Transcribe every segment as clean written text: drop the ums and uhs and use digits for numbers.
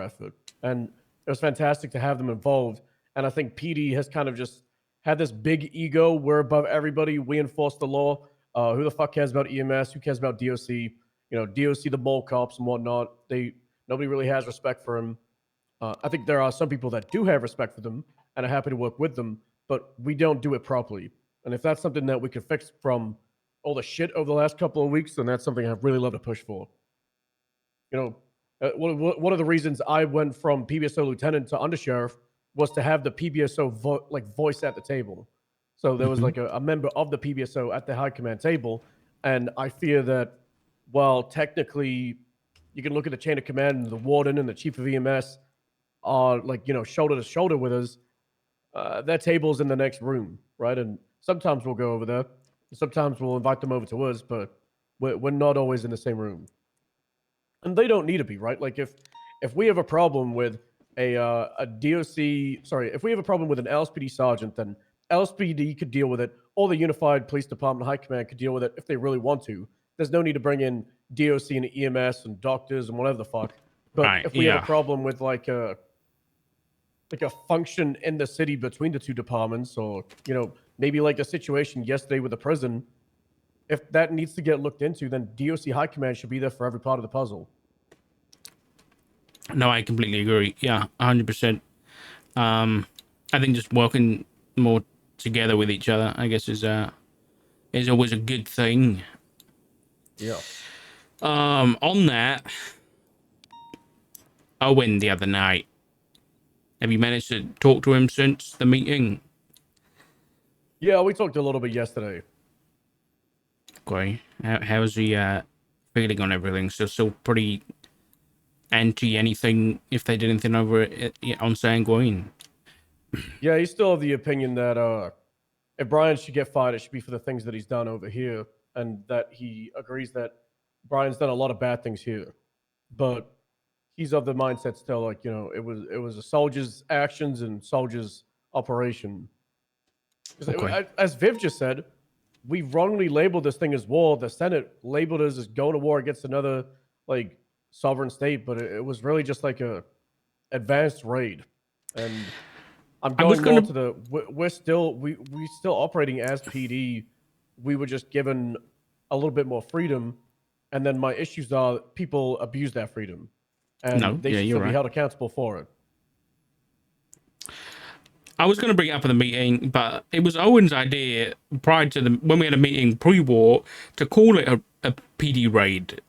effort. And it was fantastic to have them involved. And I think PD has kind of just had this big ego. We're above everybody. We enforce the law. Who the fuck cares about EMS? Who cares about DOC? DOC, the mall cops and whatnot. Nobody really has respect for him. I think there are some people that do have respect for them and are happy to work with them, but we don't do it properly. And if that's something that we could fix from all the shit over the last couple of weeks, then that's something I'd really love to push for. One of the reasons I went from PBSO lieutenant to undersheriff was to have the PBSO voice at the table. So there was like a member of the PBSO at the high command table, and I fear that while technically you can look at the chain of command and the warden and the chief of EMS are shoulder to shoulder with us, that table's in the next room, right? And sometimes we'll go over there, sometimes we'll invite them over to us, but we're not always in the same room. And they don't need to be, right? Like if we have a problem with a DOC, sorry, if we have a problem with an LSPD sergeant, then LSPD could deal with it, or the Unified Police Department High Command could deal with it if they really want to. There's no need to bring in DOC and EMS and doctors and whatever the fuck. But if we have a problem with like a function in the city between the two departments, or maybe like a situation yesterday with the prison, if that needs to get looked into, then DOC High Command should be there for every part of the puzzle. No, I completely agree. Yeah, 100%. I think just working more together with each other, I guess, is always a good thing. Yeah. On that, Owen the other night, have you managed to talk to him since the meeting? Yeah, we talked a little bit yesterday. Okay. How's he feeling on everything? Still pretty anti anything if they did anything over it on Sanguine? Yeah, he's still of the opinion that if Brian should get fired, it should be for the things that he's done over here, and that he agrees that Brian's done a lot of bad things here. But he's of the mindset still, like, it was a soldier's actions and soldier's operation. Okay. As Viv just said, we wrongly labeled this thing as war. The Senate labeled us as going to war against another sovereign state, but it was really just like a advanced raid. And I'm going more to the we're still operating as PD. We were just given a little bit more freedom, and then my issues are people abuse that freedom, and they should still be held accountable for it. I was going to bring it up in the meeting, but it was Owen's idea prior to when we had a meeting pre-war to call it a PD raid.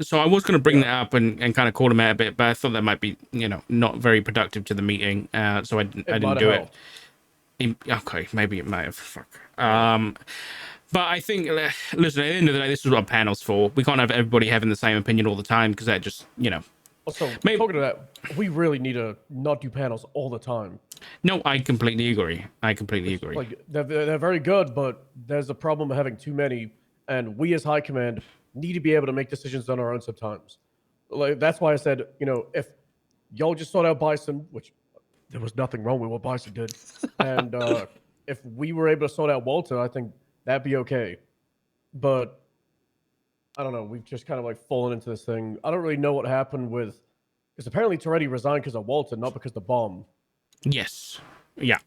So I was going to bring that up and kind of call him out a bit, but I thought that might be, not very productive to the meeting. So I didn't do it. Okay, maybe it might have. Fuck. But I think, listen, at the end of the day, this is what a panel's for. We can't have everybody having the same opinion all the time, because that just, Also, talking to that, we really need to not do panels all the time. No, I completely agree. Like, they're very good, but there's a problem of having too many, and we as High Command need to be able to make decisions on our own sometimes. Like, that's why I said, if y'all just sort out Bison, which there was nothing wrong with what Bison did, and if we were able to sort out Walter, I think that'd be okay. But I don't know. We've just kind of fallen into this thing. I don't really know what happened with, because apparently Toretti resigned because of Walter, not because of the bomb. Yes. Yeah.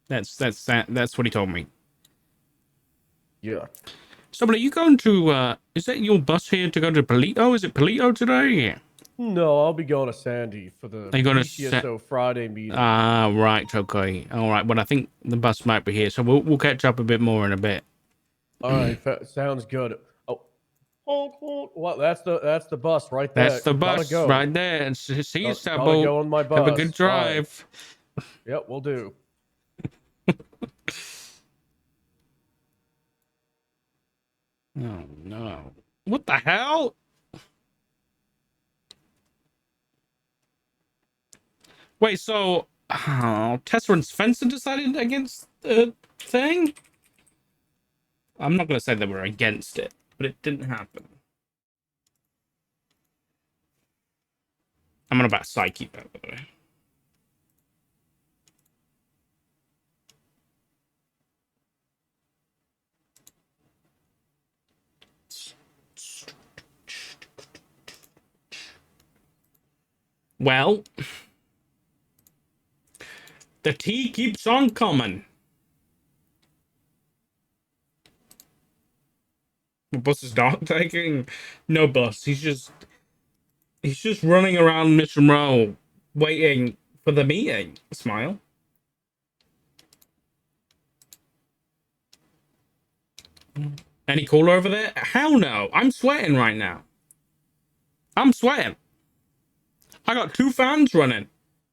That's what he told me. Yeah. So, but are you going to, is that your bus here to go to Polito? Is it Polito today? No, I'll be going to Sandy for the PCSO Friday meeting. Right, okay. All right, well, I think the bus might be here, so we'll catch up a bit more in a bit. All right, sounds good. Oh, well, that's the bus right there. That's the bus right there. See you, Sabo. Go on my bus. Have a good drive. Right. Yep, we'll do. Oh, no. What the hell? Wait, so Tessa and Spencer decided against the thing? I'm not going to say they were against it, but it didn't happen. I'm on about Psyche, by the way. Well, the tea keeps on coming. What bus is Doc taking? No bus. He's just running around Mission Row waiting for the meeting. Smile. Any cooler over there? Hell no. I'm sweating right now. I'm sweating. I got 2 fans running.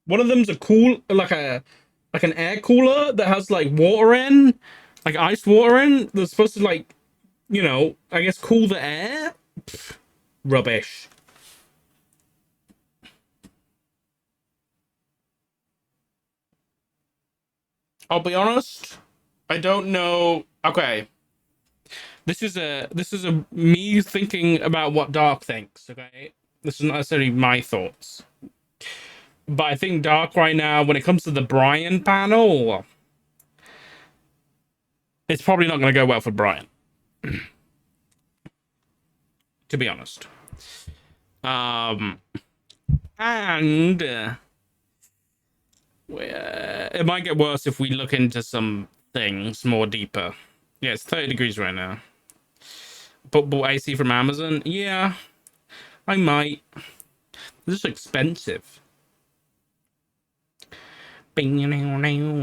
One of them's like an air cooler that has like water in, like ice water in. That's supposed to like, you know, I guess cool the air. Pfft, rubbish. I'll be honest. I don't know. Okay. This is a me thinking about what Dark thinks, okay? This is not necessarily my thoughts. But I think Dark right now, when it comes to the Brian panel, it's probably not going to go well for Brian. To be honest. And it might get worse if we look into some things more deeper. Yeah, it's 30 degrees right now. But AC from Amazon? Yeah, I might. This is expensive. Maybe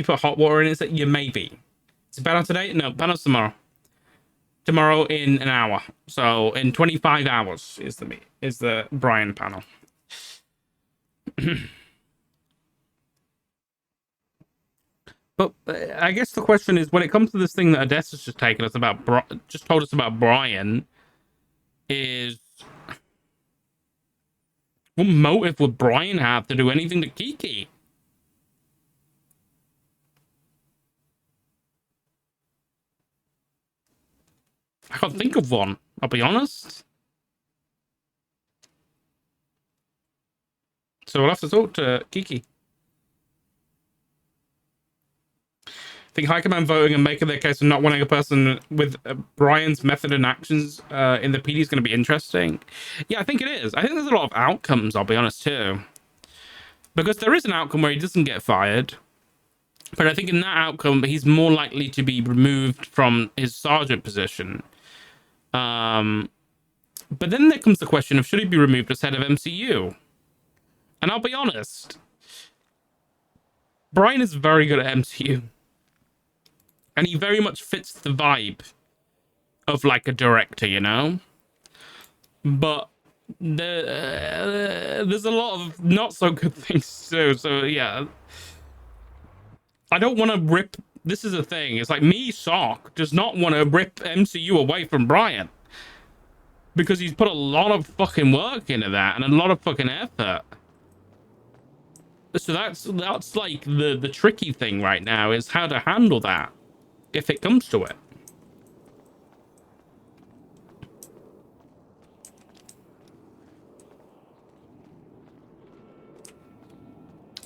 put hot water in it. Yeah, maybe. Is it better today? No, better tomorrow. Tomorrow in an hour. So in 25 hours is the Brian panel. But I guess the question is, when it comes to this thing that Odessa's just taken us about, just told us about Brian, is what motive would Brian have to do anything to Kiki? I can't think of one, I'll be honest. So we'll have to talk to Kiki. I think High Command voting and making their case of not wanting a person with Brian's method and actions in the PD is going to be interesting. Yeah, I think it is. I think there's a lot of outcomes, I'll be honest, too. Because there is an outcome where he doesn't get fired. But I think in that outcome, he's more likely to be removed from his sergeant position. But then there comes the question of, should he be removed as head of MCU? And I'll be honest, Brian is very good at MCU. And he very much fits the vibe of like a director, you know? But there's a lot of not so good things too. So yeah, I don't want to rip. This is a thing. It's like me, Sock, does not want to rip MCU away from Brian. Because he's put a lot of fucking work into that and a lot of fucking effort. So that's like the tricky thing right now, is how to handle that if it comes to it.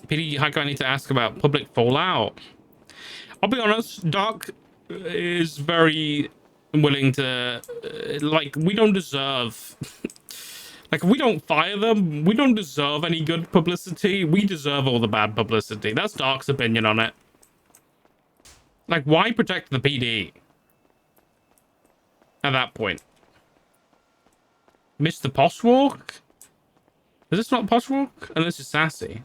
PD, I need to ask about public fallout. I'll be honest, Doc is very willing to, like, we don't deserve, like, if we don't fire them, we don't deserve any good publicity. We deserve all the bad publicity. That's Doc's opinion on it. Like, why protect the PD at that point? Miss the posh walk? Is this not posh walk? Unless it's sassy.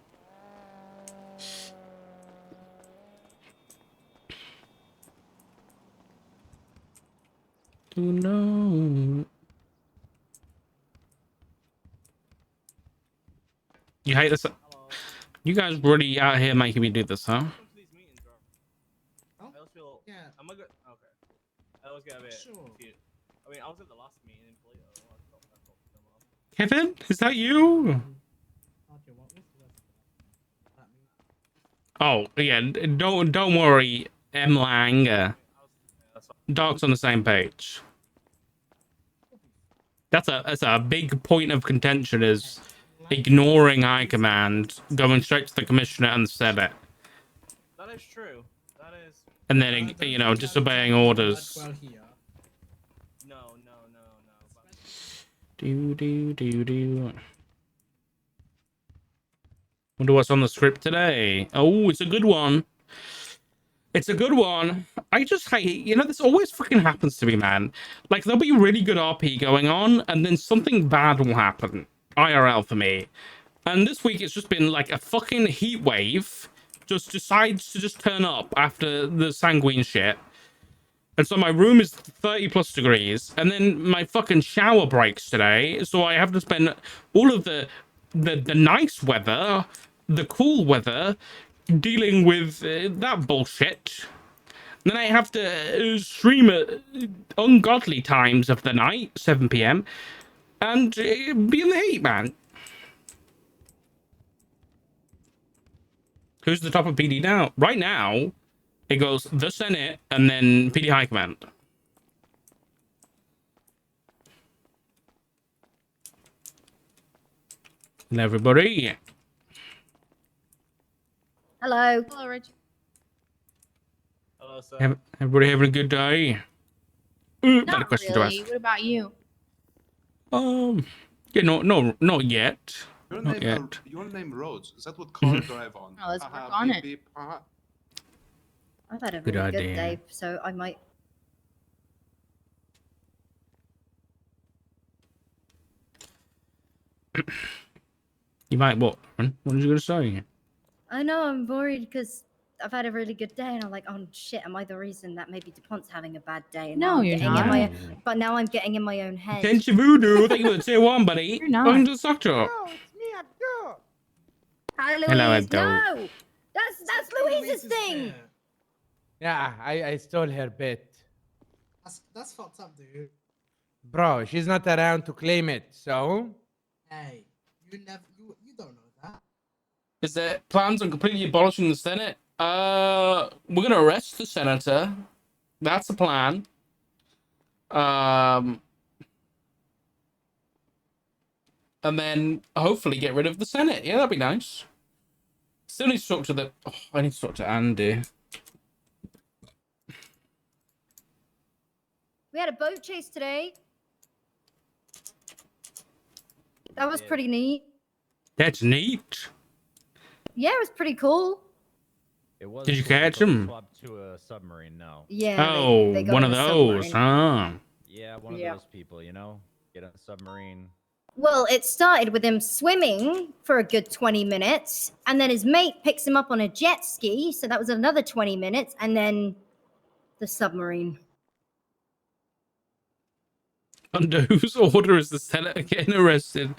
To know. You hate this? Hello. You guys really out here making me do this, huh? Yeah. I'm a good. Okay. I was gonna be confused. I mean, I was at the last meeting in Toledo. Kevin, is that you? Oh yeah, don't worry, M Lang. Doc's on the same page. That's a big point of contention, is ignoring High Command, going straight to the Commissioner and the Senate. That is true. That is. And then, you know, disobeying orders. No. Do. Wonder what's on the script today. Oh, it's a good one. It's a good one. I just hate, this always fucking happens to me, man. Like, there'll be really good RP going on, and then something bad will happen. IRL for me. And this week, it's just been like a fucking heat wave. Just decides to just turn up after the sanguine shit. And so my room is 30 plus degrees, and then my fucking shower breaks today, so I have to spend all of the nice weather, the cool weather, dealing with that bullshit. Then I have to stream at ungodly times of the night, 7 p.m, and be in the heat, man. Who's the top of PD now? Right now, it goes the Senate and then PD High Command. And everybody. Hello. Hello, Rich. Hello, sir. Everybody having a good day? Not question really. to ask. What about you? Yeah, not yet. Your Not name, yet. your name Rhodes. Is that what cars drive on? Oh, let's Haha, work on beep, it. beep, haha. I've had a Good really good idea. day, so I might. You might what? What was you gonna say? I know I'm worried because I've had a really good day, and I'm like, oh shit, am I the reason that maybe DuPont's having a bad day? And now No, I'm you're getting not. in my, but now I'm getting in my own head. Attention voodoo, thank you for the tier 1, buddy. You're not. Welcome to the stock drop. Hi, Louise. Hello, Abdul. No, that's Louise's thing. Yeah, I stole her bit. That's fucked up, dude. Bro, she's not around to claim it, so... Hey, you don't know that. Is there plans on completely abolishing the Senate? We're gonna arrest the senator. That's the plan. And then hopefully get rid of the Senate. Yeah, that'd be nice. Still need to talk to the. Oh, I need to talk to Andy. We had a boat chase today. That was pretty neat. That's neat. Yeah, it was pretty cool. It was Did you cool, catch but him? swapped to a submarine now. Yeah. Oh, they got one on of a those, submarine. huh? Yeah, one Yeah. of those people, get on a submarine. Well, it started with him swimming for a good 20 minutes, and then his mate picks him up on a jet ski, so that was another 20 minutes, and then the submarine. Under whose order is the senator getting arrested?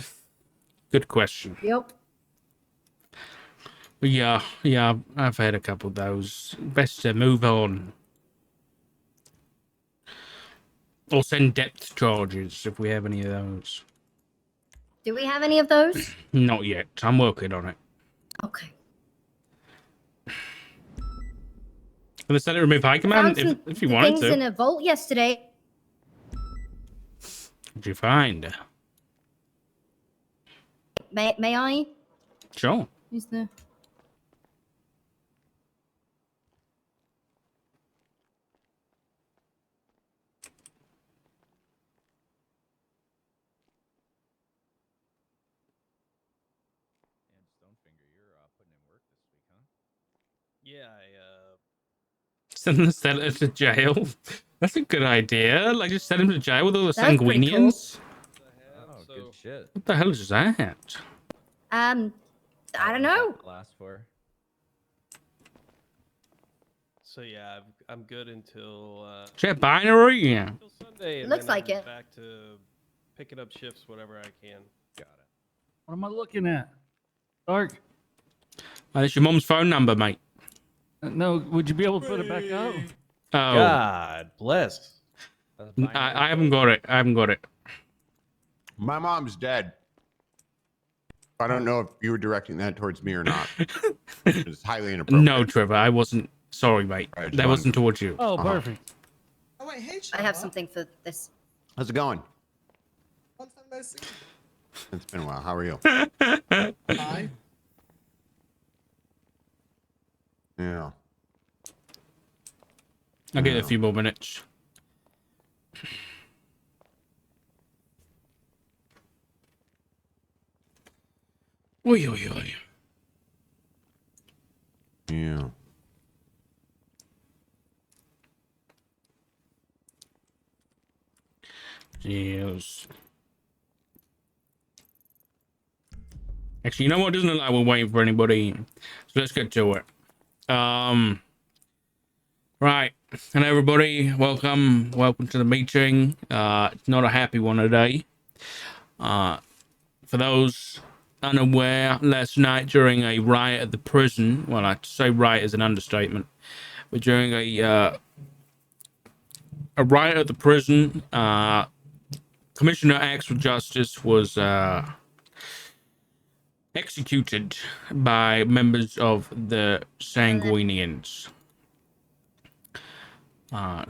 Good question. Yep. Yeah, I've had a couple of those. Best to move on. Or send depth charges if we have any of those. Do we have any of those? Not yet. I'm working on it. Okay. Can the Senate remove high command Found some if you wanted things to? in a vault yesterday. What'd you find? May I? Sure. Who's the... And Stonefinger, you're putting in work this week, huh? Yeah, Send the Senator to jail. That's a good idea. Like, just send him to jail with all the That's pretty cool. sanguinians. Oh, good shit. What the hell is that? I don't know. Last for. So yeah, I'm good until Jet binary? Yeah. until Sunday. And Looks then like I'm it. Back to picking up shifts whenever I can. Got it. What am I looking at? Dark. That's your mom's phone number, mate. No, would you be able to put it back up? Oh, God bless. I haven't got it. I haven't got it. My mom's dead. I don't know if you were directing that towards me or not. It's highly inappropriate. No, Trevor, I wasn't. Sorry, mate. Right, That John. wasn't towards you. Oh, Uh-huh. perfect. Oh wait, hey, I have something for this. How's it going? Long time no see. It's been a while. How are you? Hi. Yeah. I'll get a few more minutes. Oi, oi, oi. Yeah. Yes. Actually, you know what? Doesn't look like we're waiting for anybody. So let's get to it. Right. And everybody, welcome to the meeting. It's not a happy one today. For those unaware, last night during a riot at the prison, well, I say riot is an understatement, but during a riot at the prison, Commissioner Axe for Justice was executed by members of the Sanguinians.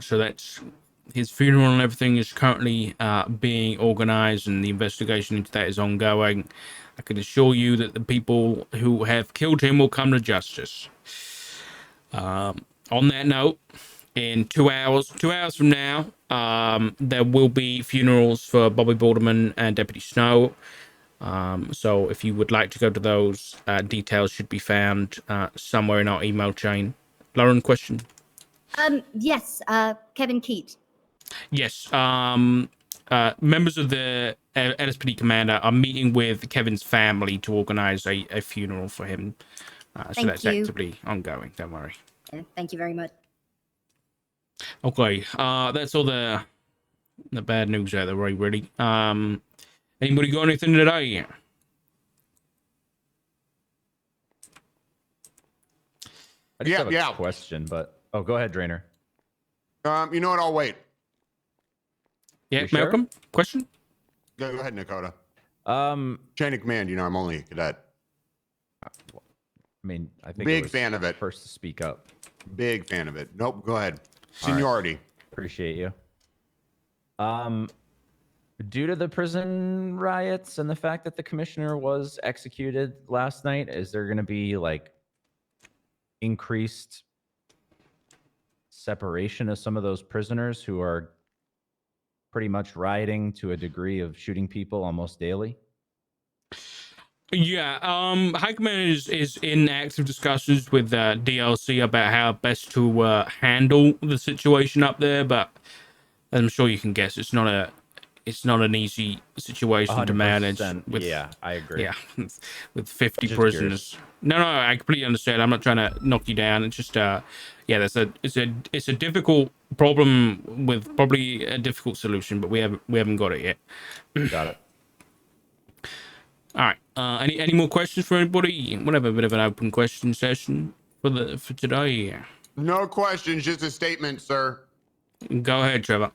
So that's his funeral and everything is currently being organized, and the investigation into that is ongoing. I can assure you that the people who have killed him will come to justice. On that note, in 2 hours from now, there will be funerals for Bobby Balderman and Deputy Snow. So if you would like to go to those, details should be found somewhere in our email chain. Lauren, question? Yes, Kevin Keat. Yes. Members of the LSPD commander are meeting with Kevin's family to organize a funeral for him. So Thank that's you. actively ongoing. Don't worry. Thank you very much. Okay. That's all the bad news out of the way, really. Anybody got anything today? I just have a Yeah. question, but go ahead, Drainer. You know what? I'll wait. Yeah, You sure? Malcolm? Question? Go ahead, Dakota. I Chain of command. You know, I'm only a cadet. mean, I think Big was fan of it. First to speak up. Big fan of it. Nope. Go ahead. All right. Seniority. Appreciate you. Due to the prison riots and the fact that the commissioner was executed last night, is there going to be like increased separation of some of those prisoners who are pretty much rioting to a degree of shooting people almost daily? Yeah, High Command is in active discussions with DLC about how best to handle the situation up there, but as I'm sure you can guess, it's not an easy situation to manage. 100%. Yeah, I agree. Yeah, with 50 Just prisoners. curious. No, I completely understand. I'm not trying to knock you down. It's just it's a difficult problem with probably a difficult solution, but we haven't got it yet. Got it. All right. Any more questions for anybody? We'll have a bit of an open question session for today. No questions, just a statement, sir. Go ahead, Trevor.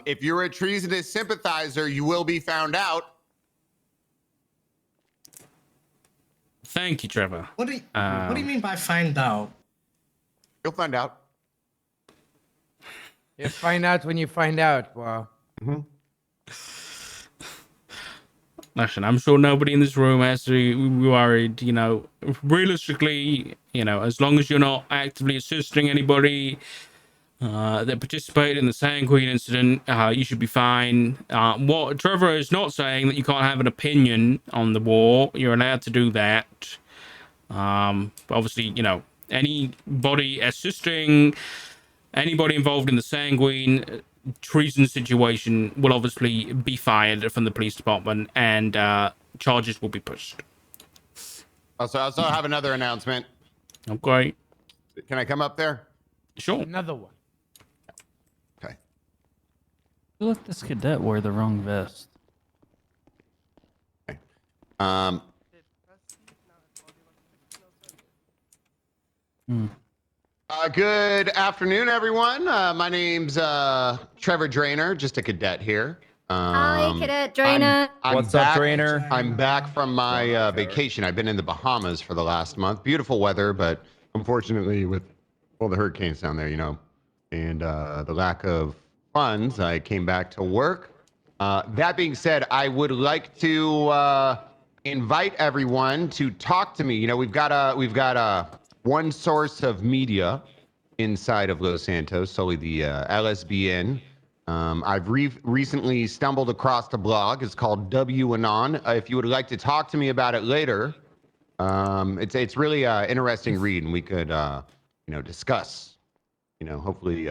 If you're a treasonous sympathizer, you will be found out. Thank you, Trevor. What do you mean by find out? You'll find out. You find out when you find out. Wow. Listen, I'm sure nobody in this room has to be worried. You know, realistically, you know, as long as you're not actively assisting anybody that participated in the Sanguine incident, you should be fine. What Trevor is not saying that you can't have an opinion on the war. You're allowed to do that. But obviously, you know, anybody assisting, anybody involved in the Sanguine treason situation will obviously be fired from the police department, and charges will be pushed. I also have another announcement. Okay. Can I come up there? Sure. Another one. Okay. You let this cadet wear the wrong vest. Good afternoon, everyone. My name's Trevor Drainer, just a cadet here. Hi, Cadet Drainer. What's up, Drainer? I'm back from my vacation. I've been in the Bahamas for the last month. Beautiful weather, but unfortunately, with all the hurricanes down there, you know, and the lack of funds, I came back to work. That being said, I would like to invite everyone to talk to me. You know, we've got one source of media inside of Los Santos, solely the LSBN. I've recently stumbled across the blog. It's called WAnon. If you would like to talk to me about it later, It's really interesting read, and we could discuss. Hopefully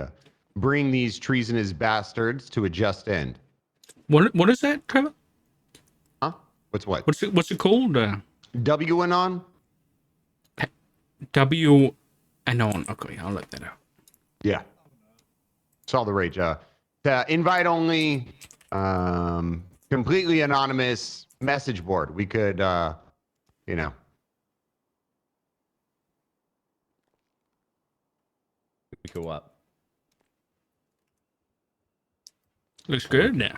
bring these treasonous bastards to a just end. What is that, Trevor? Huh? What's what? What's it called? W anon? W anon. Okay, I'll let that out. Yeah. It's all the rage. Invite only, completely anonymous message board. We could, We could what? Looks good now.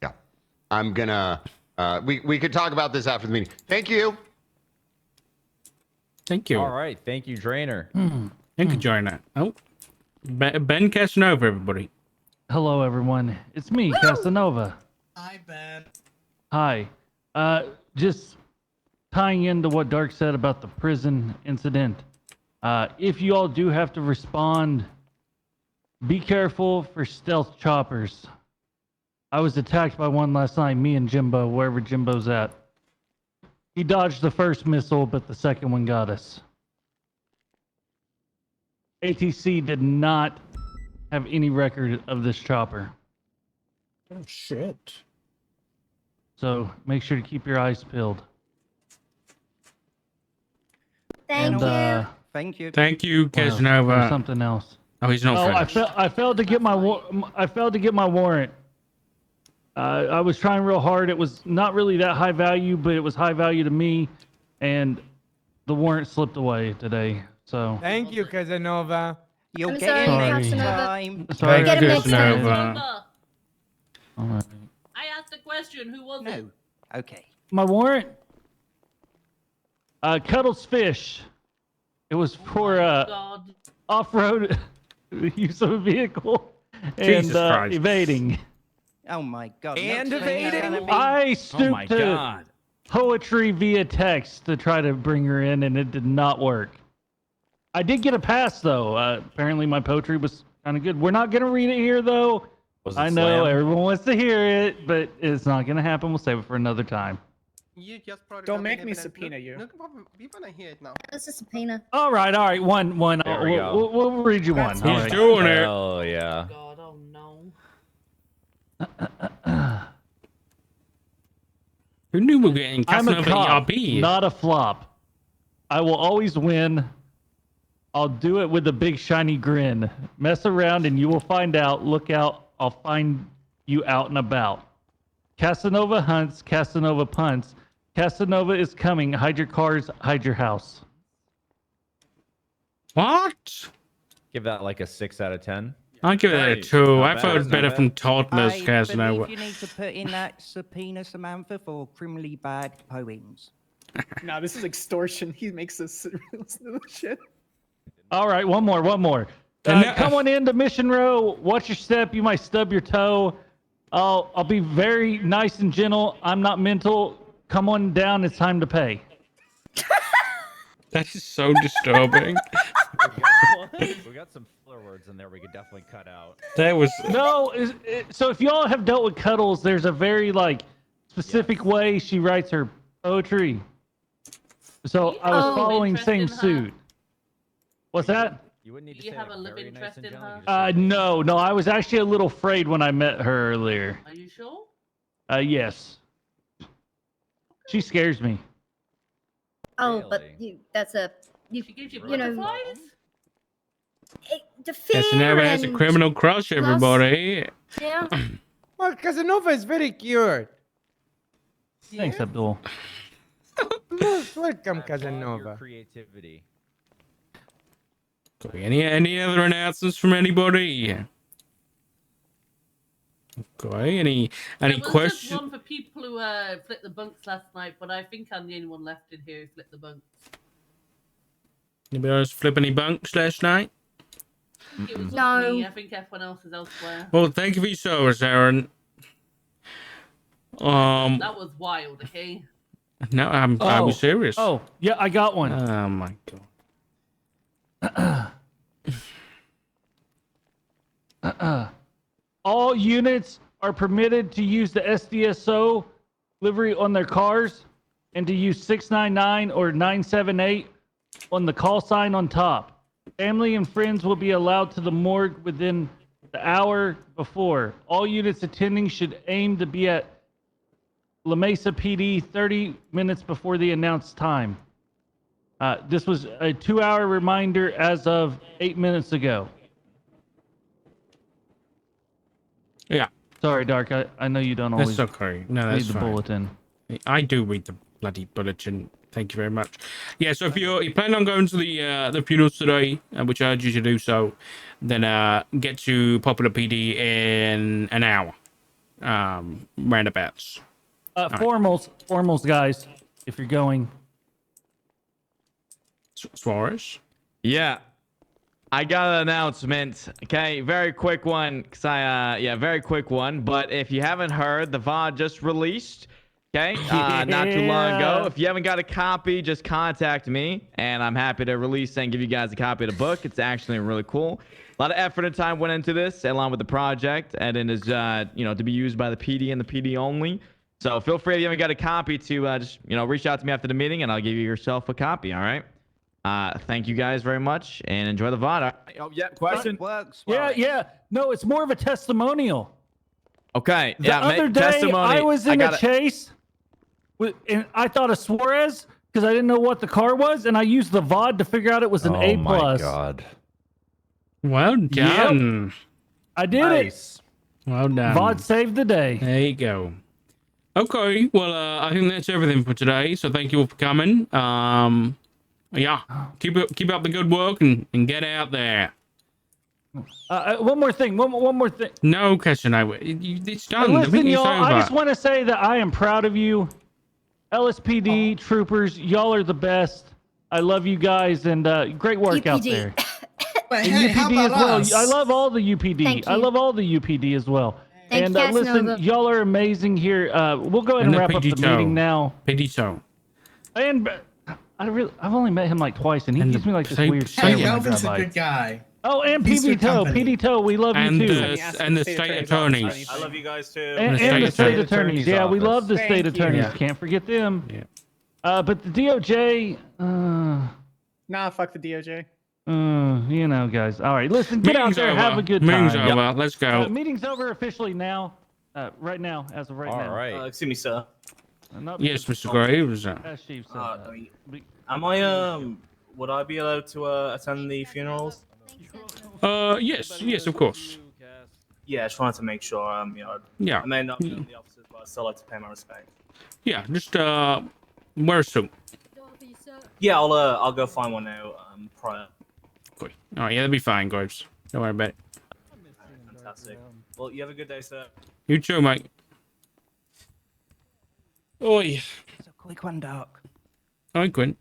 Yeah. I'm gonna. We could talk about this after the meeting. Thank you. Thank you. All right. Thank you, Drainer. Thank you, Joanna. Oh, Ben Casanova, everybody. Hello, everyone. It's me, Casanova. Hi, Ben. Hi. Just tying into what Dark said about the prison incident. If you all do have to respond, be careful for stealth choppers. I was attacked by one last night, me and Jimbo, wherever Jimbo's at. He dodged the first missile, but the second one got us. ATC did not have any record of this chopper. Oh shit. So make sure to keep your eyes peeled. Thank you. Thank you. Thank you, What else? Casanova. There's something else. Oh, he's not finished. I failed to get my warrant. I was trying real hard. It was not really that high value, but it was high value to me, and the warrant slipped away today. So Thank you, Casanova. You'll I'm get sorry, it next Casanova. time. sorry. Get him next time. Casanova. All right. I asked a question. Who was it? No. Okay. My warrant. Cuddles Fish. It was for God. off-road use of a vehicle Jesus and Christ. evading. Oh my God. And next thing is evading? gonna be- I stooped Oh my to God. Poetry via text to try to bring her in, and it did not work. I did get a pass though. Apparently my poetry was kind of good. We're not gonna read it here though. Was it I know slam? everyone wants to hear it, but it's not gonna happen. We'll save it for another time. You just brought it Don't up make in me evidence. subpoena Look, you. Look, we wanna hear it now. That's a subpoena. All right. One. There we go. We'll read you one. He's All right. doing it. Oh yeah. God, oh no. Who knew we were getting I'm a Casanova cop, ERP? not a flop. I will always win. I'll do it with a big shiny grin. Mess around and you will find out. Look out. I'll find you out and about. Casanova hunts. Casanova punts. Casanova is coming. Hide your cars. Hide your house. What? Give that like a 6 out of 10. I'll give it a Nice. 2. Not I bad, thought it was not better bad. from toddlers, I Casanova. believe you need to put in that subpoena, Samantha, for criminally bad poems. Nah, this is extortion. He makes us listen to this shit. All right. One more. And now- Come on into Mission Row. Watch your step. You might stub your toe. I'll be very nice and gentle. I'm not mental. Come on down. It's time to pay. That is so disturbing. We got some filler words in there we could definitely cut out. That was. No, so if y'all have dealt with Cuddles, there's a very specific way she writes her poetry. So I was Oh. following Interest same in her? suit. What's that? You wouldn't need to Do you say have like, a love very nice interest and in gentle, her? you just say- No, I was actually a little afraid when I met her earlier. Are you sure? Yes. She scares me. Oh, but Really? that's a you. She gives you You know, butterflies? The fear Casanova has a and- criminal crush, everybody. Yeah. Well, Casanova is very cute. Thanks, Abdul. Most welcome, I applaud your Casanova. creativity. Okay, any other announcements from anybody? Okay, any There was just questions? one for people who flipped the bunks last night, but I think I'm the only one left in here who flipped the bunks. Anybody else flip any bunks last night? It was just No. me. I think everyone else is elsewhere. Well, thank you for your service, Aaron. That was wild, okay? No, I was serious. Oh, yeah, I got one. Oh my god. All units are permitted to use the SDSO livery on their cars. and to use 699 or 978 on the call sign on top. Family and friends will be allowed to the morgue within the hour before. All units attending should aim to be at La Mesa PD 30 minutes before the announced time. This was a 2-hour reminder as of 8 minutes ago. Yeah. Sorry, Dark. I know you don't always That's okay. No, read that's the fine. bulletin. I do read the bloody bulletin. Thank you very much. Yeah, so if you plan on going to the funerals today, which I urge you to do so, then get to Popular PD in an hour, roundabouts. Formals, guys. If you're going, Suarez. Yeah. I got an announcement. Okay, very quick one. Very quick one. But if you haven't heard, the VOD just released. Okay, not too long ago. If you haven't got a copy, just contact me, and I'm happy to release and give you guys a copy of the book. It's actually really cool. A lot of effort and time went into this, along with the project, and it is, to be used by the PD and the PD only. So feel free if you haven't got a copy to just, reach out to me after the meeting, and I'll give you yourself a copy. All right. Thank you guys very much, and enjoy the VOD. Oh, yeah, question. yeah. No, it's more of a testimonial. Okay. The other day, testimony. I was in a chase, and I thought of Suarez because I didn't know what the car was, and I used the VOD to figure out it was an A+. Oh my god. Well done. Yep. I did it. Well done. VOD saved the day. There you go. Okay, well, I think that's everything for today. So thank you all for coming. Yeah, keep up the good work and get out there. One more thing. One more thing. No, Casanova. It's done. Listen, y'all. Over. I just want to say that I am proud of you, LSPD troopers. Y'all are the best. I love you guys, and great work out there. But And hey, UPD how about as well. us? I love all the UPD. Thank I you. love all the UPD as well. Thank and you, listen, Casanova. y'all are amazing here. We'll go ahead and wrap up the meeting now. Pedito. And I've only met him like twice, and he gives me like this weird stare Hey, when I Elvin's drive a by. good guy. Oh, and He's PB good Toe, company. PD Toe, we love And you too. the state attorneys. I love you guys too. And the state attorneys. Yeah, we love the state Thank you. attorneys. Yeah. Can't forget them. Yeah. But the DOJ, Nah, fuck the DOJ. guys. All right, listen, get out Meeting's there, over. have a good Meeting's time. over. Let's go. Meeting's over officially now. Right now, as of right now. All right. Excuse me, sir. Yes, Mr. Graves. As Chief said that. Am I would I be allowed to attend the funerals? Yes, of course. Yeah, just wanted to make sure. Yeah. I may not be on the officers, but I still like to pay my respect. Yeah, just wear a suit. Yeah, I'll go find one now. Prior. Cool. All right, yeah, that'll be fine, Graves. Don't worry about it. Fantastic. Well, you have a good day, sir. You too, mate. Oi. It's a quick one, Doc. Hi, Quinn.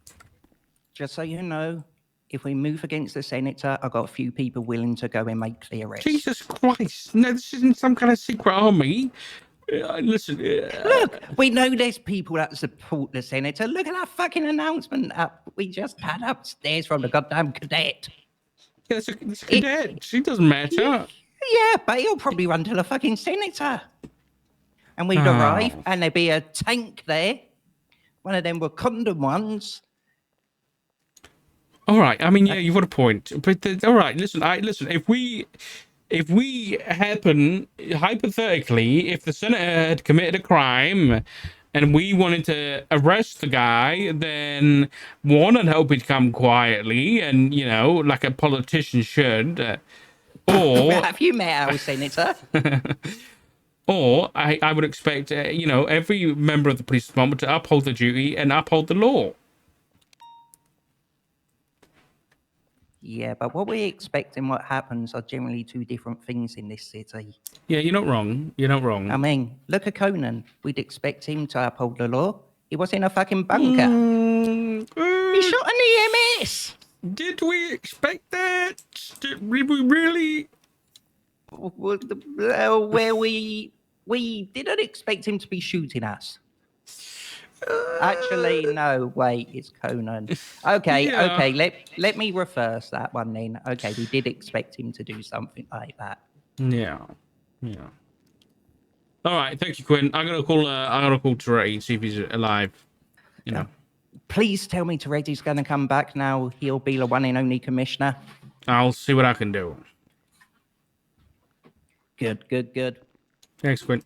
Just so you know, if we move against the senator, I've got a few people willing to go and make the arrest. Jesus Christ. No, this isn't some kind of secret army. Listen. Look, we know there's people that support the senator. Look at that fucking announcement we just had upstairs from the goddamn cadet. Yeah, it's a cadet. She doesn't matter. Yeah, but he'll probably run to the fucking senator. And we'd arrive, and there'd be a tank there. One of them Wakandan ones. All right. I mean, yeah, you've got a point. But all right. Listen. If we happen hypothetically, if the senator had committed a crime, and we wanted to arrest the guy, then one, I'd hope he'd come quietly, and like a politician should. Or Have you met our senator? or I would expect every member of the police department to uphold the duty and uphold the law. Yeah, but what we expect and what happens are generally two different things in this city. Yeah, you're not wrong. I mean, look at Conan. We'd expect him to uphold the law. He was in a fucking bunker. He shot an EMS. Did we expect that? Did we really? Where we didn't expect him to be shooting us. Actually, no, wait, it's Conan. Okay, Yeah. okay, let me reverse that one then. Okay, we did expect him to do something like that. Yeah. All right, thank you, Quinn. I'm gonna call Trey, see if he's alive. you know. Please tell me Terezi's going to come back now. He'll be the one and only commissioner. I'll see what I can do. Good, good, good. Thanks, Quinn.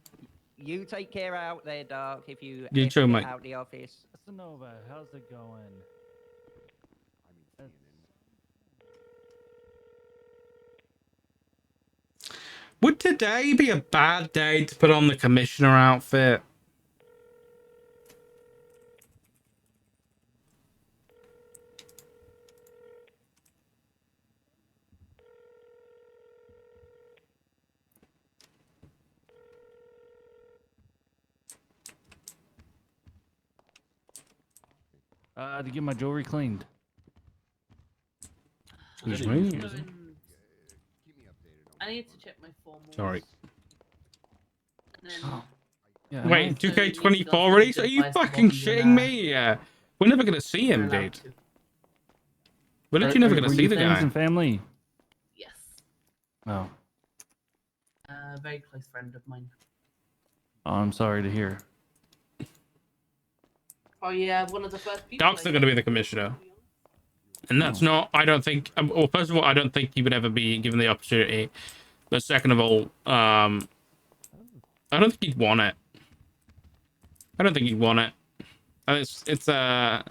You take care out there, Dark, if you You ever too, get mate. out the office. Casanova, how's it going? Would today be a bad day to put on the commissioner outfit? To get my jewelry cleaned. Excuse me. I need to check my formals. Sorry. And then Yeah, Wait, So 2K24 you release? need Are to you advise the fucking bosses shitting and, me? We're never gonna see him, you're allowed dude. to. We're literally never gonna were see you the friends guy. and family? Yes. Oh. A very close friend of mine. Oh, I'm sorry to hear. Oh yeah, one of the first people. Dark's not gonna be the commissioner. And that's not, I don't think, well, first of all, I don't think he would ever be given the opportunity. But second of all, I don't think he'd want it. I don't think he'd want it. It's a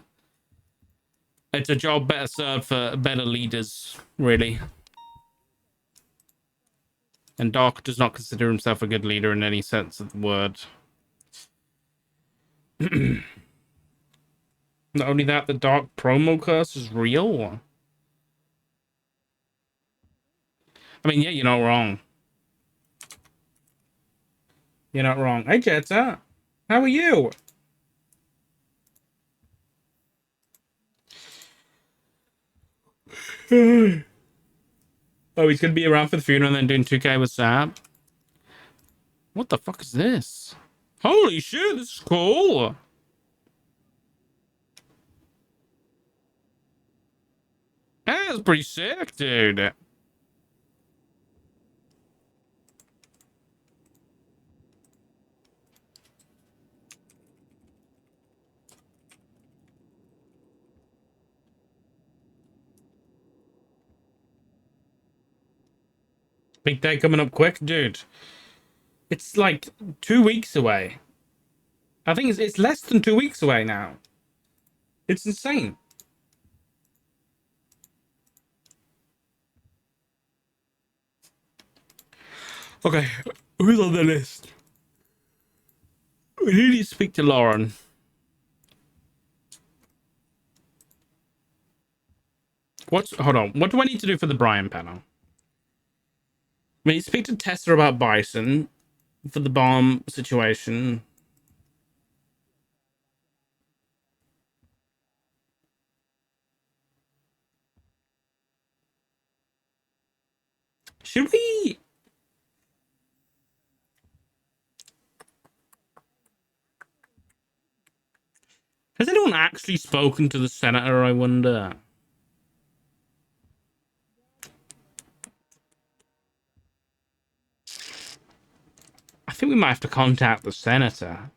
job better served for better leaders, really. And Dark does not consider himself a good leader in any sense of the word. Not only that, the Dark promo curse is real. I mean, yeah, you're not wrong. You're not wrong. Hey, Jetta. How are you? Oh, he's going to be around for the funeral and then doing 2K with Sap. What the fuck is this? Holy shit, this is cool. That's pretty sick, dude. Big day coming up quick, dude. It's like 2 weeks away. I think it's less than 2 weeks away now. It's insane. Okay, who's on the list? We need to speak to Lauren. Hold on. What do I need to do for the Brian panel? We need to speak to Tessa about Bison for the bomb situation. Should we? Has anyone actually spoken to the senator, I wonder? I think we might have to contact the senator. I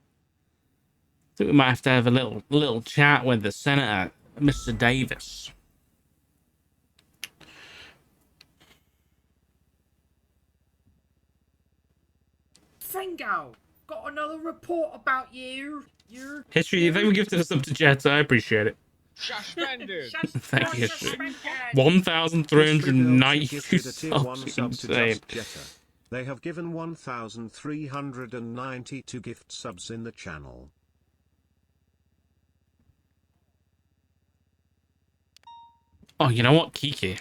think we might have to have a little chat with the senator, Mr. Davis. Fringo, got another report about you. History, thank you for gifting us up to Jets. I appreciate it. Suspended. Thank you, History. 1,392 subs. Insane. They have given 1,392 gift subs in the channel. Oh, you know what, Kiki?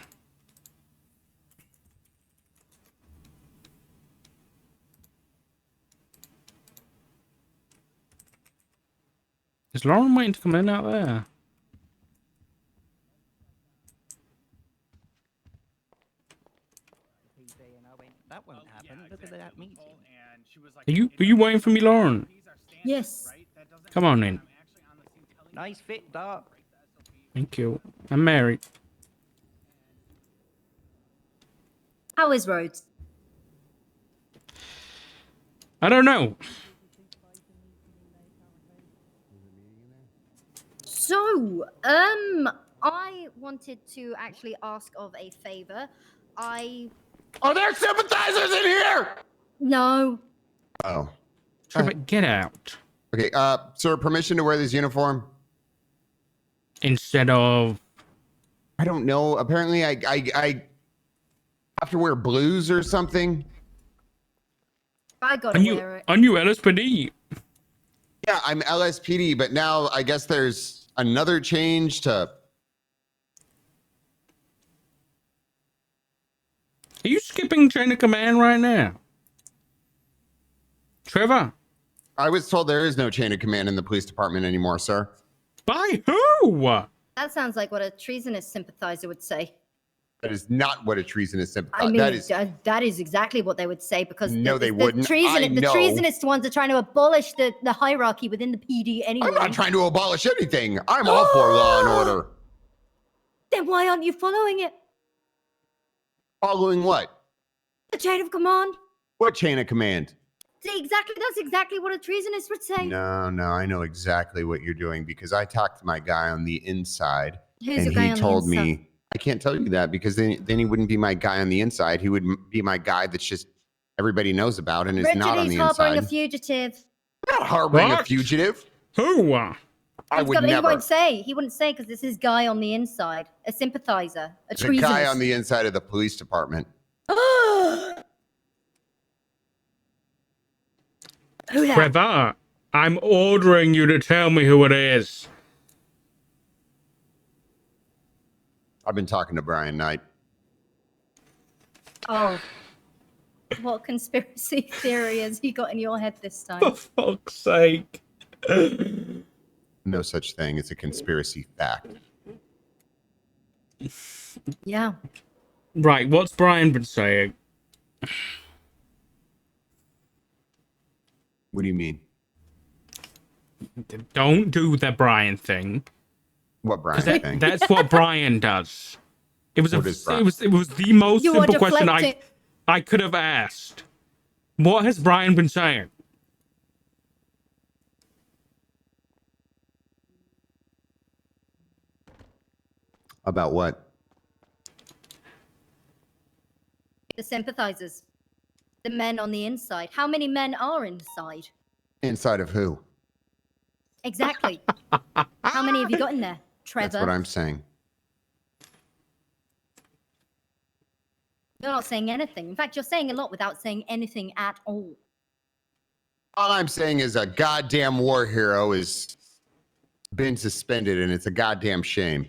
Is Lauren waiting to come in out there? That won't happen. Look at that meeting. Are you waiting for me, Lauren? Yes. Come on in. Nice fit, Dark. Thank you. I'm married. How is Rhodes? I don't know. So, I wanted to actually ask of a favor. Are there sympathizers in here? No. Oh. Trevor, get out. Okay, sir, permission to wear this uniform? Instead of... I don't know. Apparently, I have to wear blues or something. I gotta wear it. On you LSPD. Yeah, I'm LSPD, but now I guess there's another change to... Are you skipping chain of command right now? Trevor? I was told there is no chain of command in the police department anymore, sir. By who? That sounds like what a treasonous sympathizer would say. That is not what a treasonous sympathizer... I mean, that is... that is exactly what they would say because No, they the wouldn't. I the know. treasonous ones are trying to abolish the hierarchy within the PD anyway. I'm not trying to abolish anything. I'm all for law and order. Then why aren't you following it? Following what? The chain of command. What chain of command? See, that's exactly what a treasonous would say. No, I know exactly what you're doing because I talked to my guy on the inside. Who's and your guy he on the told me inside? I can't tell you that because then he wouldn't be my guy on the inside. He would be my guy that's just everybody knows about and is Richard, not on he's the harboring inside. a fugitive. I'm not harboring a What? fugitive. Who? I would He never. won't say. He wouldn't say because this is guy on the inside, a sympathizer, a There's a treasonous. guy on the inside of the police department. Who that? Trevor, I'm ordering you to tell me who it is. I've been talking to Brian Knight. Oh. What conspiracy theory has he got in your head this time? For fuck's sake. No such thing. It's a conspiracy fact. Yeah. Right, what's Brian been saying? What do you mean? Don't do the Brian thing. What Brian thing? That's what Brian does. It was What is Brian? it was the most You are simple question deflecting. I could have asked. What has Brian been saying? About what? The sympathizers. The men on the inside. How many men are inside? Inside of who? Exactly. How many have you got in there? Trevor? That's what I'm saying. You're not saying anything. In fact, you're saying a lot without saying anything at all. All I'm saying is a goddamn war hero has been suspended, and it's a goddamn shame.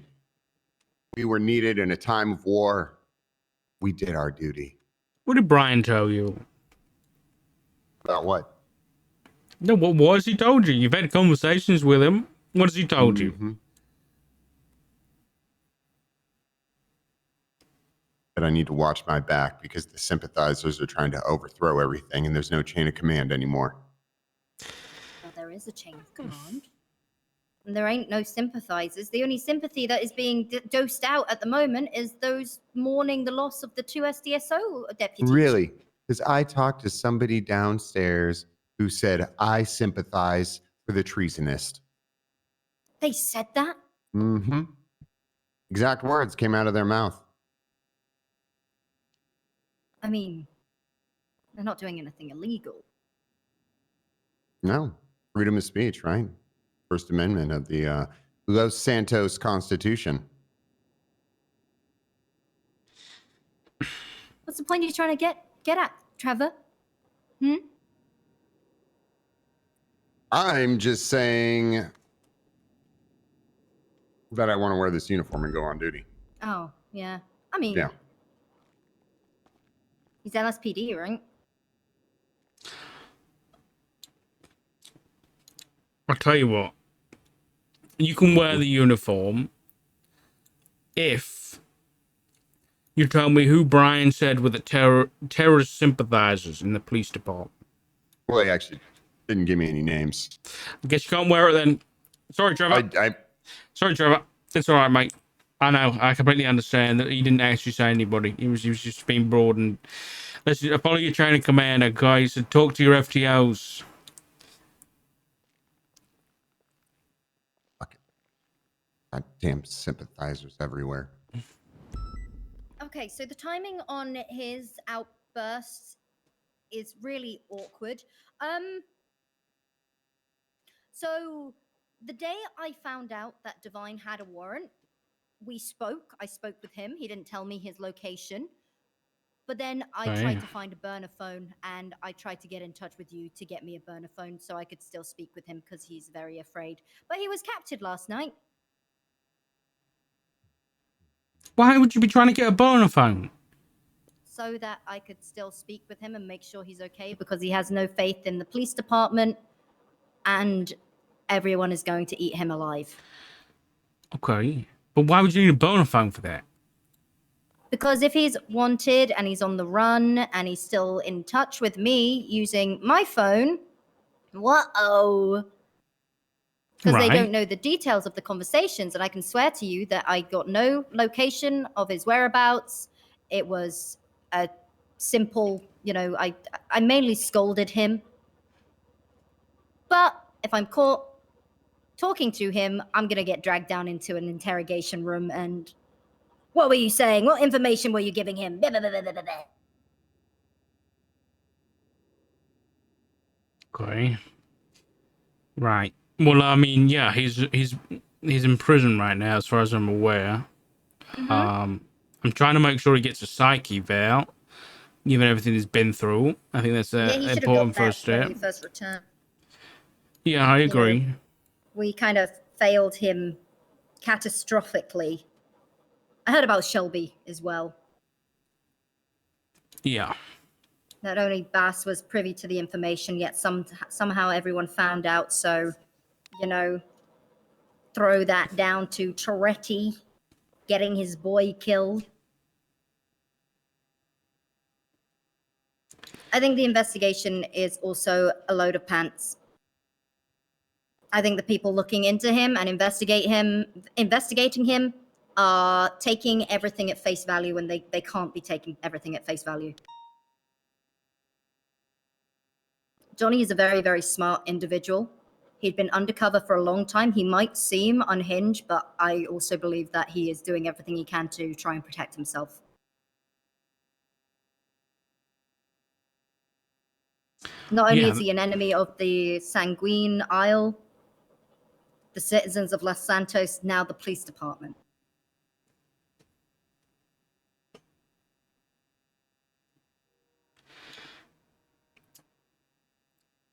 We were needed in a time of war. We did our duty. What did Brian tell you? About what? No, what has he told you? You've had conversations with him. What has he told you? That I need to watch my back because the sympathizers are trying to overthrow everything, and there's no chain of command anymore. Well, there is a chain of command. And there ain't no sympathizers. The only sympathy that is being dosed out at the moment is those mourning the loss of the 2 SDSO deputies. Really? Because I talked to somebody downstairs who said, I sympathize for the treasonist. They said that? Mm-hmm. Exact words came out of their mouth. I mean, they're not doing anything illegal. No. Freedom of speech, right? First Amendment of the Los Santos Constitution. What's the point you're trying to get at, Trevor? Hmm? I'm just saying that I want to wear this uniform and go on duty. Oh, yeah. I mean, Yeah. he's LSPD, right? I'll tell you what. You can wear the uniform if you tell me who Brian said were the terrorist sympathizers in the police department. Well, they actually didn't give me any names. I guess you can't wear it then. Sorry, Trevor. Sorry, Trevor. It's all right, mate. I know. I completely understand that he didn't actually say anybody. He was just being broad and listen. Follow your chain of command, guys, and talk to your FTOs. Goddamn sympathizers everywhere. Okay, so the timing on his outbursts is really awkward. So the day I found out that Divine had a warrant, we spoke. I spoke with him. He didn't tell me his location. But then I Right. tried to find a burner phone, and I tried to get in touch with you to get me a burner phone so I could still speak with him because he's very afraid. But he was captured last night. Why would you be trying to get a burner phone? So that I could still speak with him and make sure he's okay, because he has no faith in the police department, and everyone is going to eat him alive. Okay. But why would you need a burner phone for that? Because if he's wanted and he's on the run and he's still in touch with me using my phone, whoa. Because they don't know the details of the conversations, and I can swear to you that I got no location of his whereabouts. It was a simple, I mainly scolded him. But if I'm caught talking to him, I'm going to get dragged down into an interrogation room and, what were you saying? What information were you giving him? Okay. Right. Well, I mean, yeah, he's in prison right now, as far as I'm aware. I'm trying to make sure he gets a psych eval, given everything he's been through. I think that's an he should have important got that first when step. he first returned. Yeah, I agree. We kind of failed him catastrophically. I heard about Shelby as well. Yeah. Not only Bass was privy to the information, yet somehow everyone found out. So, throw that down to Toretti getting his boy killed. I think the investigation is also a load of pants. I think the people looking into him and investigating him are taking everything at face value when they can't be taking everything at face value. Johnny is a very, very smart individual. He'd been undercover for a long time. He might seem unhinged, but I also believe that he is doing everything he can to try and protect himself. Not only is he an enemy of the Sanguine Isle, the citizens of Los Santos, now the police department.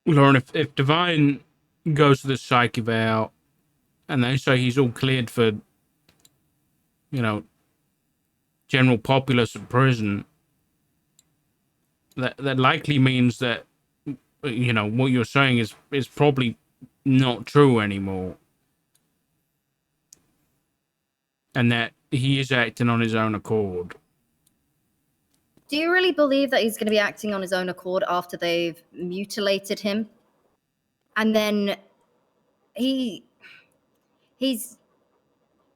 Lauren, if Divine goes to the psych eval and they say he's all cleared for, general populace of prison, that likely means that, what you're saying is probably not true anymore. And that he is acting on his own accord. Do you really believe that he's going to be acting on his own accord after they've mutilated him? And then he's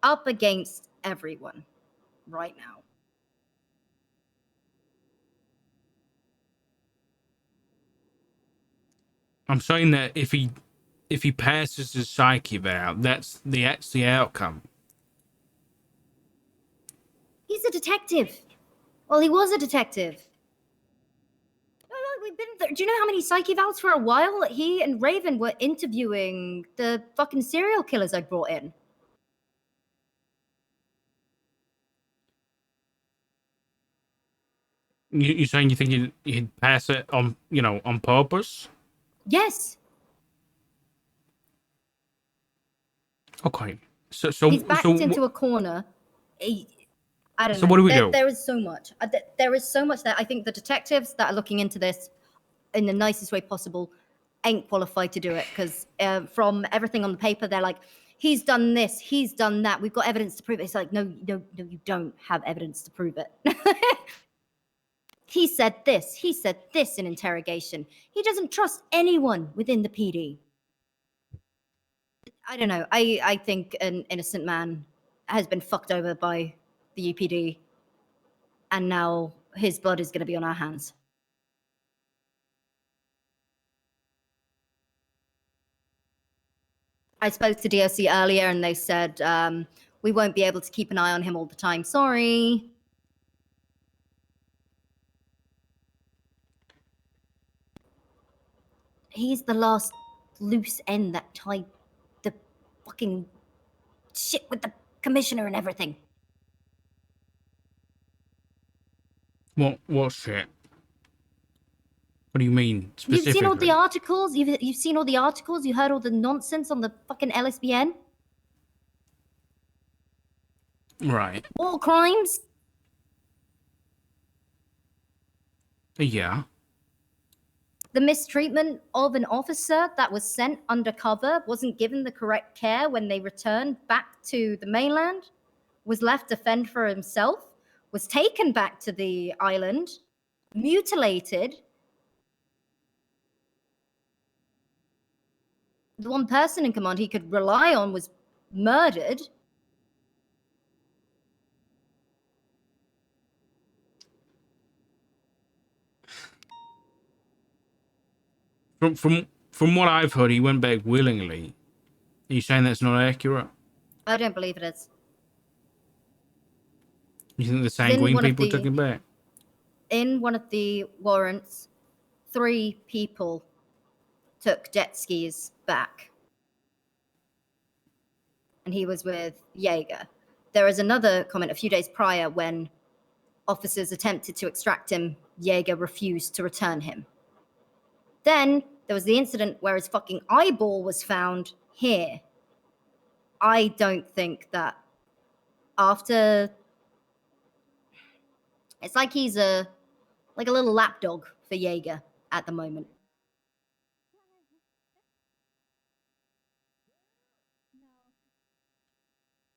up against everyone right now. I'm saying that if he passes his psych eval, that's the outcome. He's a detective. Well, he was a detective. We've been there. Do you know how many psych evals for a while? He and Raven were interviewing the fucking serial killers I brought in. You saying you think he'd pass it on, on purpose? Yes. Okay. So he's backed into a corner. I don't know. So what do we do? There is so much. There is so much that I think the detectives that are looking into this in the nicest way possible ain't qualified to do it, because from everything on the paper, they're like, he's done this, he's done that, we've got evidence to prove it. It's like, no, you don't have evidence to prove it. He said this in interrogation. He doesn't trust anyone within the PD. I don't know. I think an innocent man has been fucked over by the UPD, and now his blood is going to be on our hands. I spoke to DOC earlier and they said we won't be able to keep an eye on him all the time. Sorry. He's the last loose end that tied the fucking shit with the commissioner and everything. What shit? What do you mean specifically? You've seen all the articles? You've seen all the articles? You heard all the nonsense on the fucking LSBN? Right. War crimes? Yeah. The mistreatment of an officer that was sent undercover, wasn't given the correct care when they returned back to the mainland, was left to fend for himself, was taken back to the island, mutilated. The one person in command he could rely on was murdered. From what I've heard, he went back willingly. Are you saying that's not accurate? I don't believe it is. You think the sanguine people took him back? In one of the warrants, 3 people took jet skis back. And he was with Jaeger. There is another comment a few days prior when officers attempted to extract him, Jaeger refused to return him. Then there was the incident where his fucking eyeball was found here. I don't think that after... It's like he's like a little lapdog for Jaeger at the moment.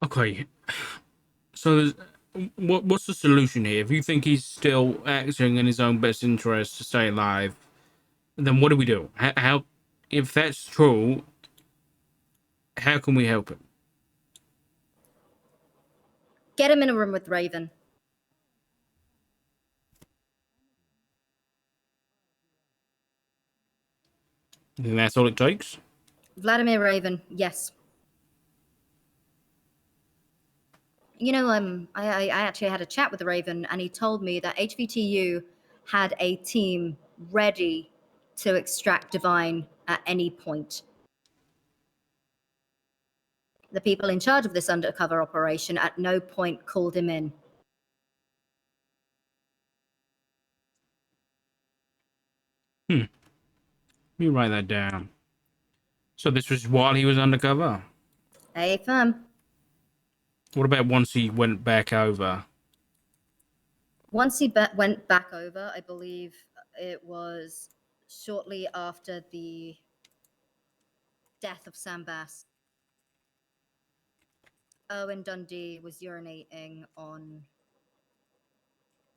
Okay. So what's the solution here? If you think he's still acting in his own best interest to stay alive, then what do we do? How if that's true, how can we help him? Get him in a room with Raven. You think that's all it takes? Vladimir Raven, yes. You know, I actually had a chat with the Raven, and he told me that HVTU had a team ready to extract Divine at any point. The people in charge of this undercover operation at no point called him in. Let me write that down. So this was while he was undercover? Hey, firm. What about once he went back over? Once he went back over, I believe it was shortly after the death of Sam Bass. Owen Dundee was urinating on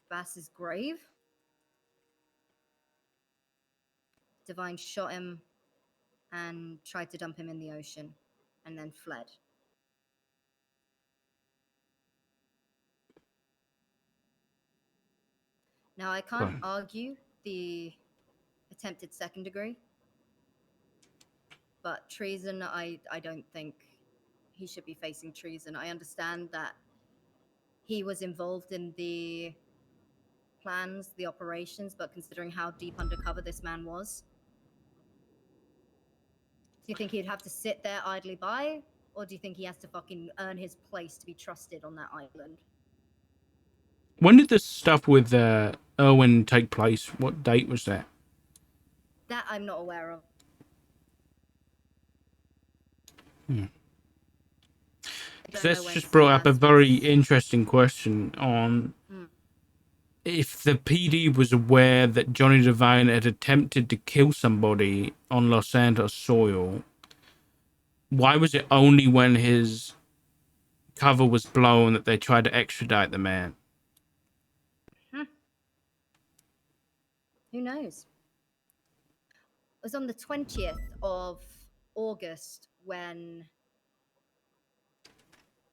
Bass's grave. Divine shot him and tried to dump him in the ocean and then fled. Now, I can't argue the attempted second degree, but treason, I don't think he should be facing treason. I understand that he was involved in the plans, the operations, but considering how deep undercover this man was, do you think he'd have to sit there idly by, or do you think he has to fucking earn his place to be trusted on that island? When did this stuff with Owen take place? What date was that? That I'm not aware of. That's just brought up a very interesting question on if the PD was aware that Johnny Devine had attempted to kill somebody on Los Santos soil. Why was it only when his cover was blown that they tried to extradite the man? Who knows? It was on the 20th of August when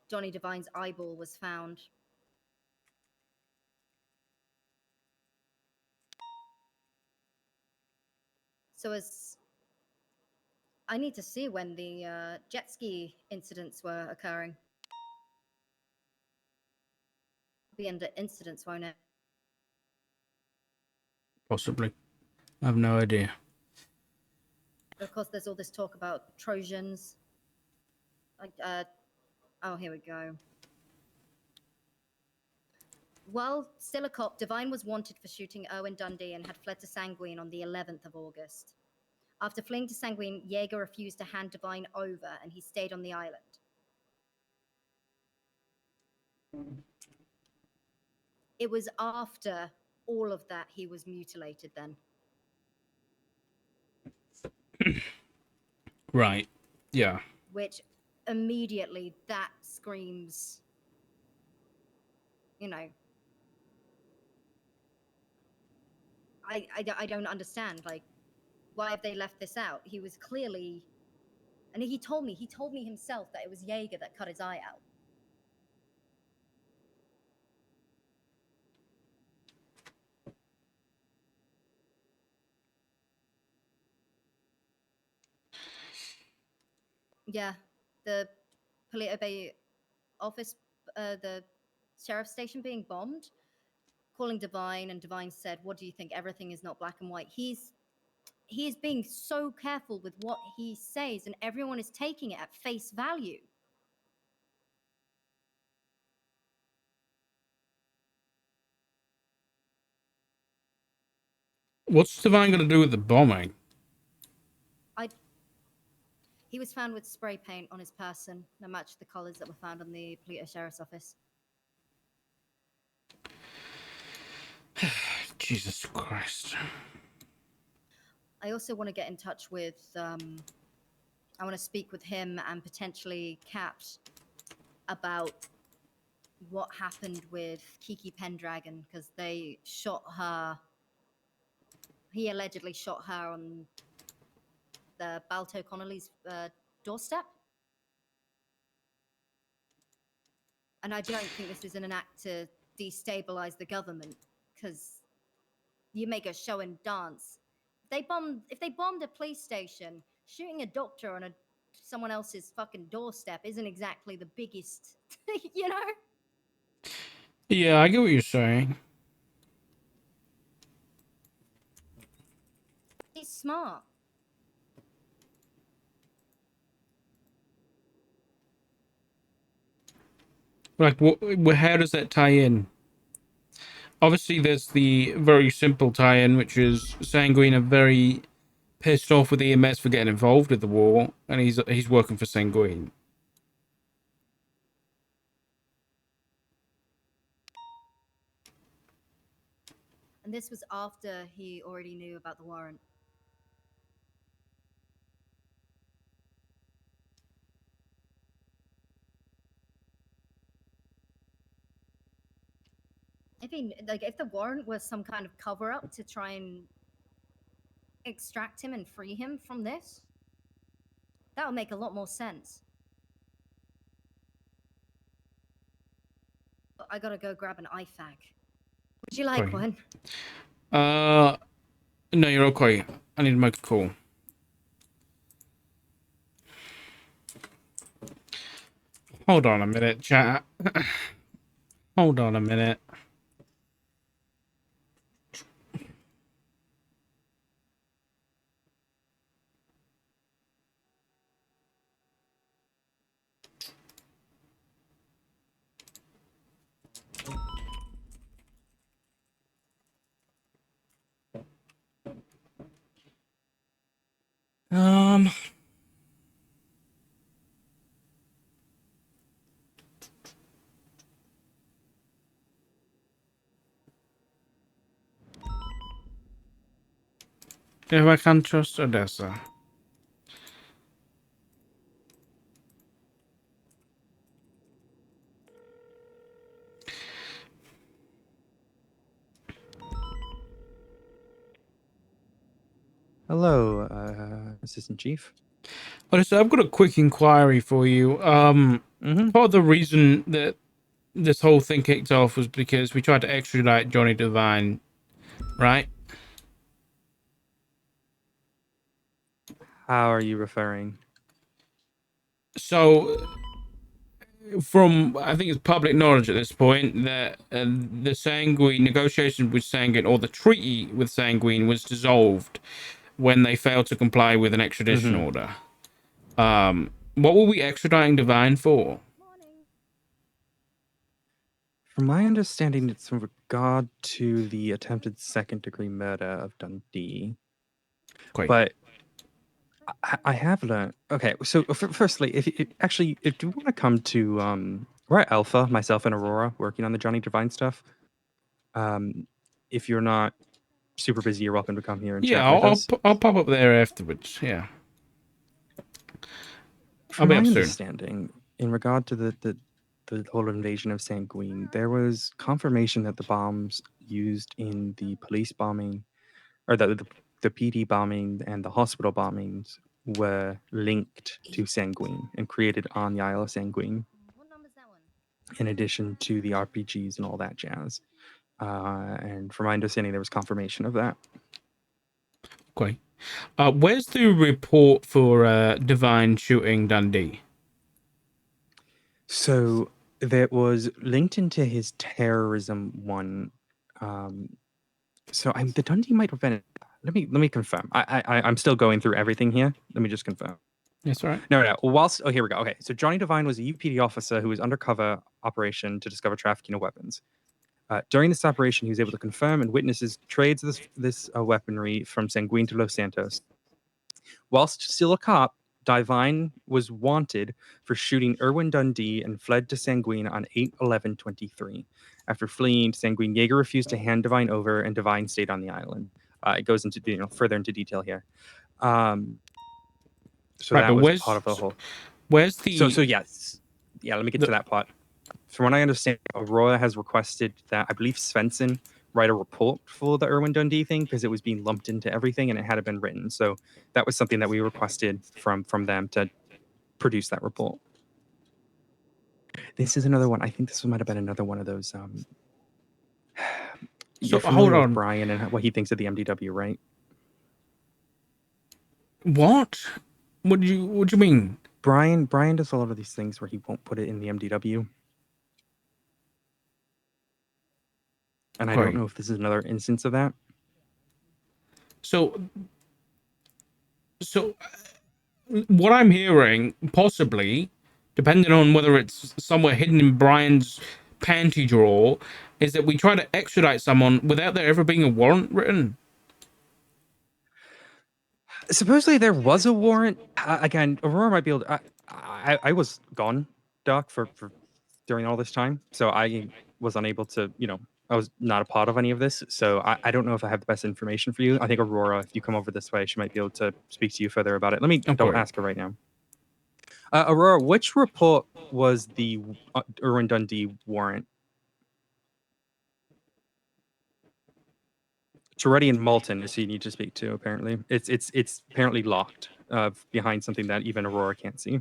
Johnny Devine's eyeball was found. So as I need to see when the jet ski incidents were occurring. Be under incidents, won't it? Possibly. I have no idea. Of course, there's all this talk about Trojans. Like, oh, here we go. While still a cop, Devine was wanted for shooting Erwin Dundee and had fled to Sanguine on the 11th of August. After fleeing to Sanguine, Jaeger refused to hand Devine over, and he stayed on the island. It was after all of that he was mutilated then. Right. Yeah. Which immediately that screams, you know, I don't understand. Like, why have they left this out? He was clearly, and he told me himself that it was Jaeger that cut his eye out. Yeah, the Paleto Bay office, the sheriff's station being bombed, calling Devine, and Devine said, "What do you think? Everything is not black and white." He is being so careful with what he says, and everyone is taking it at face value. What's Divine going to do with the bombing? He was found with spray paint on his person that matched the colors that were found on the Paleto Sheriff's Office. Jesus Christ. I also want to get in touch with, I want to speak with him and potentially Capt about what happened with Kiki Pendragon, because they shot her, he allegedly shot her on the Balto Connolly's doorstep. And I don't think this is an act to destabilize the government, because you make a show and dance. If they bombed a police station, shooting a doctor on someone else's fucking doorstep isn't exactly the biggest, you know? Yeah, I get what you're saying. He's smart. Like, how does that tie in? Obviously, there's the very simple tie-in, which is Sanguine are very pissed off with EMS for getting involved with the war, and he's working for Sanguine. And this was after he already knew about the warrant. If the warrant was some kind of cover-up to try and extract him and free him from this, that would make a lot more sense. I gotta go grab an IFAC. Would you like one? No, you're okay. I need to make a call. Hold on a minute, chat. Hold on a minute. If I can trust Odessa. Hello, Assistant Chief. Odessa, I've got a quick inquiry for you. Part of the reason that this whole thing kicked off was because we tried to extradite Johnny Devine, right? How are you referring? So, from I think it's public knowledge at this point that the Sanguine negotiation with Sanguine, or the treaty with Sanguine, was dissolved when they failed to comply with an extradition order. What were we extraditing Divine for? From my understanding, it's in regard to the attempted second-degree murder of Dundee. Great. But I have learned. Okay, so firstly, if you want to come to we're at Alpha, myself and Aurora, working on the Johnny Divine stuff. If you're not super busy, you're welcome to come here and Yeah, chat with us. I'll pop up there afterwards. Yeah. From my understanding, in regard to the whole invasion of Sanguine, there was confirmation that the bombs used in the police bombing, or the PD bombing and the hospital bombings, were linked to Sanguine and created on the Isle of Sanguine. In addition to the RPGs and all that jazz, and from my understanding, there was confirmation of that. Okay. Where's the report for Divine shooting Dundee? So that was linked into his terrorism one. So the Dundee might have been. Let me confirm. I'm still going through everything here. Let me just confirm. That's right. No. Here we go. Okay, so Johnny Divine was a UPD officer who was undercover operation to discover trafficking of weapons. During this operation, he was able to confirm and witnesses trades of this weaponry from Sanguine to Los Santos. Whilst still a cop, Divine was wanted for shooting Erwin Dundee and fled to Sanguine on 8/11/23. After fleeing, Sanguine Jaeger refused to hand Divine over, and Divine stayed on the island. It goes into further into detail here. So Right, that but was part of the whole. Where's the? So yes, yeah. Let me get to that part. From what I understand, Aurora has requested that I believe Svensson write a report for the Erwin Dundee thing because it was being lumped into everything and it hadn't been written. So that was something that we requested from them to produce that report. This is another one. I think this might have been another one of those. You're familiar with Brian and what he thinks of the MDW, right? What? What do you mean? Brian does a lot of these things where he won't put it in the MDW. And I don't know if this is another instance of that. So what I'm hearing, possibly, depending on whether it's somewhere hidden in Brian's panty drawer, is that we try to extradite someone without there ever being a warrant written. Supposedly there was a warrant. Again, Aurora might be able to. I was gone, Doc, for during all this time, so I was unable to. I was not a part of any of this, so I don't know if I have the best information for you. I think Aurora, if you come over this way, she might be able to speak to you further about it. Let me don't ask her right now. Aurora, which report was the Erwin Dundee warrant? Toretti and Malton is who you need to speak to. Apparently, it's apparently locked behind something that even Aurora can't see.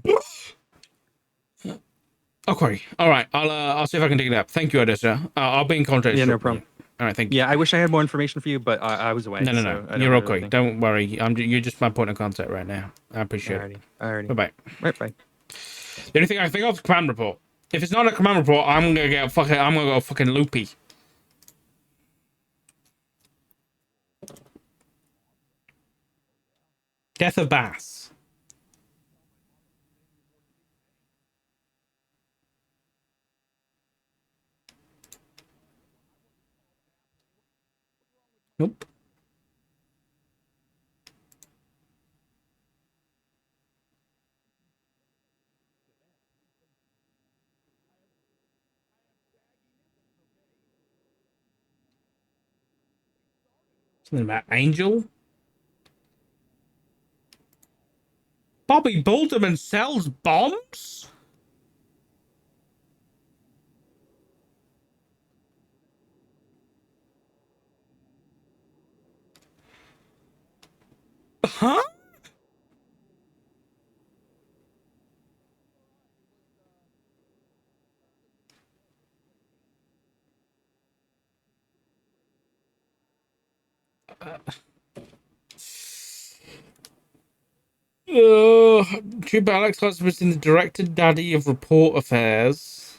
Okay, all right. I'll see if I can dig it up. Thank you, Odessa. I'll be in contact. Yeah, no problem. All right, thank you. Yeah, I wish I had more information for you, but I was away. No. So You're okay. Don't worry. You're just my point of contact right now. I appreciate it. Alrighty. Bye-bye. Right, bye. The only thing I think of is command report. If it's not a command report, I'm gonna go fucking loopy. Death of Bass. Nope. Something about Angel. Bobby Balderman sells bombs? Huh? Trooper Alex Hudson was in the director daddy of report affairs.